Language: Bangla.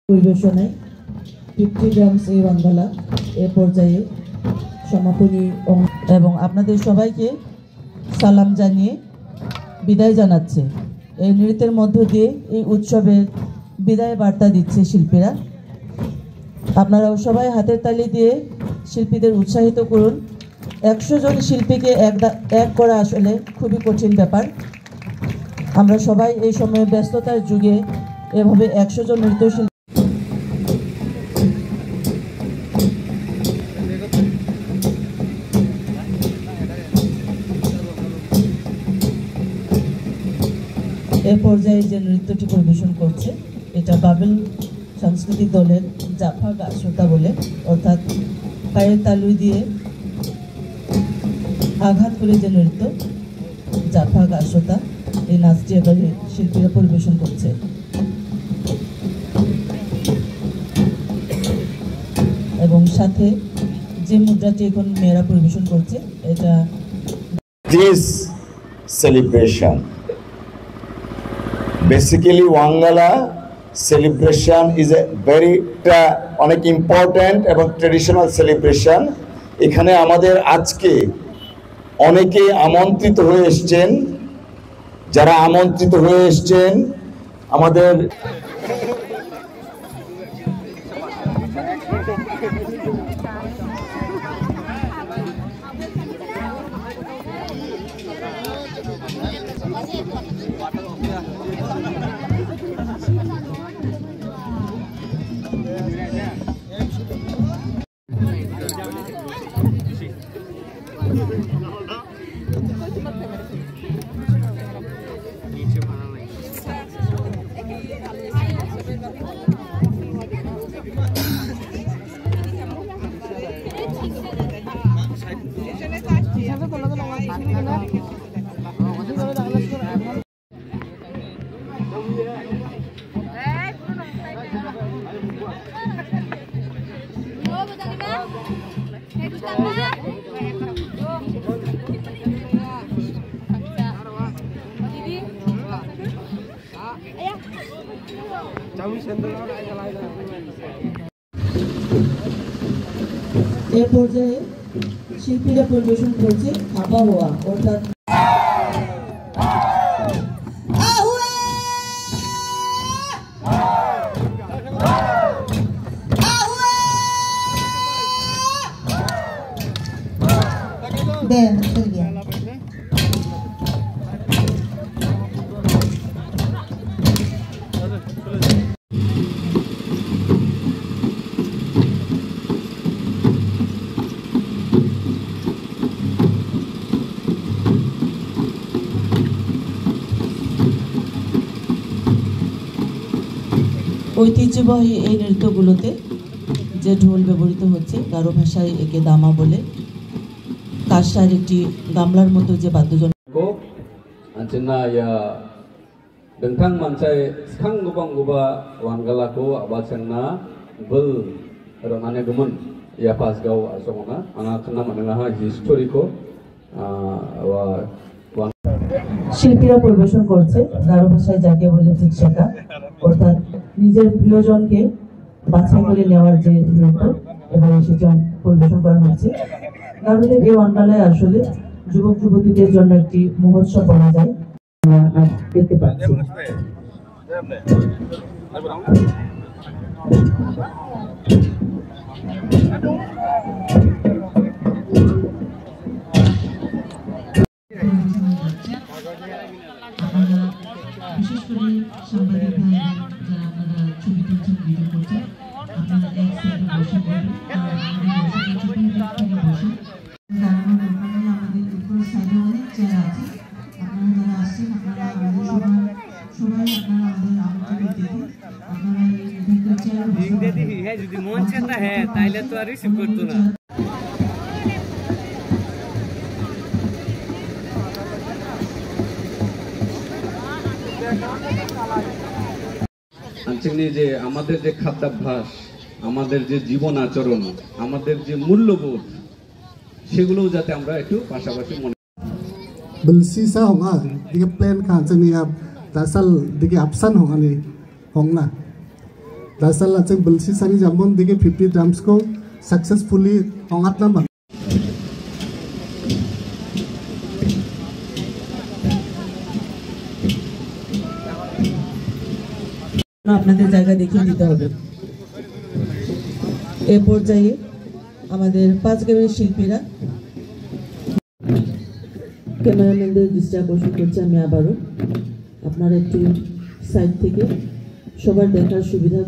পরিবেশনায় 50 গ্রামস এই বাঙ্গালা এ পর্যায়ে সমাপনী এবং আপনাদের সবাইকে সালাম জানিয়ে বিদায় জানাচ্ছে। এই নৃত্যের মধ্য দিয়ে এই উৎসবের বিদায় বার্তা দিচ্ছে শিল্পীরা। আপনারাও সবাই হাতের তালি দিয়ে শিল্পীদের উৎসাহিত করুন। 100 জন শিল্পীকে এক করা আসলে খুবই কঠিন ব্যাপার। আমরা সবাই এই সময়ে ব্যস্ততার যুগে এভাবে 100 জন নৃত্যশিল্পী এ পর্যায়ে যে নৃত্যটি পরিবেশন করছে এটা বাবেল সাংস্কৃতিক দলের জাফা গাছতা বলে, অর্থাৎ পায়ের তালু দিয়ে আঘাত করে যে নৃত্য জাফা গাছতা, এই নাচটি এবারে শিল্পীরা পরিবেশন করছে। এবং সাথে যে মুদ্রাটি এখন মেয়েরা পরিবেশন করছে এটা this celebration basically Wangala celebration is a very অনেক ইম্পর্ট্যান্ট এবং ট্রেডিশনাল সেলিব্রেশন। এখানে আমাদের আজকে অনেকে আমন্ত্রিত হয়ে এসেছেন। যারা আমন্ত্রিত হয়ে এসেছেন আমাদের এ পর্যায়ে শিল্পীরা পরিবেশন করছে খাপা হওয়া, অর্থাৎ ঐতিহ্যবাহী এই নৃত্যগুলোতে যে ঢোল ব্যবহৃত হচ্ছে, গারো ভাষায় একে দামা বলে, কাঁসার একটি গামলার মতো যে বাদ্যযন্ত্র ya dengkang mancai skang gubang guba wanggalako abacengna bel ronane gumun ya pas gau asongna ana kena menengah historiko wa শিল্পীরা পরিবেশন করছে গারো ভাষায় যাকে বলে চিৎসেকা, অর্থাৎ নিজের প্রিয়জনকে বাছাই করে নেওয়ার যে নৃত্য এবং সেটি পরিবেশন করা হচ্ছে। গারোদের এই বাঙ্গালায় আসলে যুবক যুবতীদের জন্য একটি মহোৎসব বলা যায়, দেখতে পাচ্ছি। বিশেষ করে সাংবাদিক ভাইরা যারা আপনারা ছবি তুলছেন, ভিডিও করছেন, আপনারা এক সাইডে বসে পড়বেন, আমাদের উপর সাইডে অনেক চেয়ার আছে। আপনারা যারা আসছেন আপনারা আমাদের সবাই আপনারা আমাদের আমন্ত্রিত অতিথি, আপনারা এই বিভিন্ন চেয়ার যদি মন চায় হ্যাঁ তাইলে তো আর রিসিভ করতো না। আঞ্চলিক যে আমাদের যে খাদ্যাভ্যাস, আমাদের যে জীবন আচরণ, আমাদের যে মূল্যবোধ, সেগুলো যাতে আমরা একটু পাশাপাশি মনে Bersisa honga, dia plan kan seni ab dasal dia absen honga ni hongna. dasal laceng belsi sani jamon dige 50 drums ko successfully ongat nama আপনাদের জায়গা দেখিয়ে দিতে হবে। এ পর্যায়ে আমাদের 5 গ্রামের শিল্পীরা ক্যামেরাম্যানদের দৃষ্টি আকর্ষণ করছে। আমি আবারও আপনারা একটু সাইড থেকে সবার দেখার সুবিধা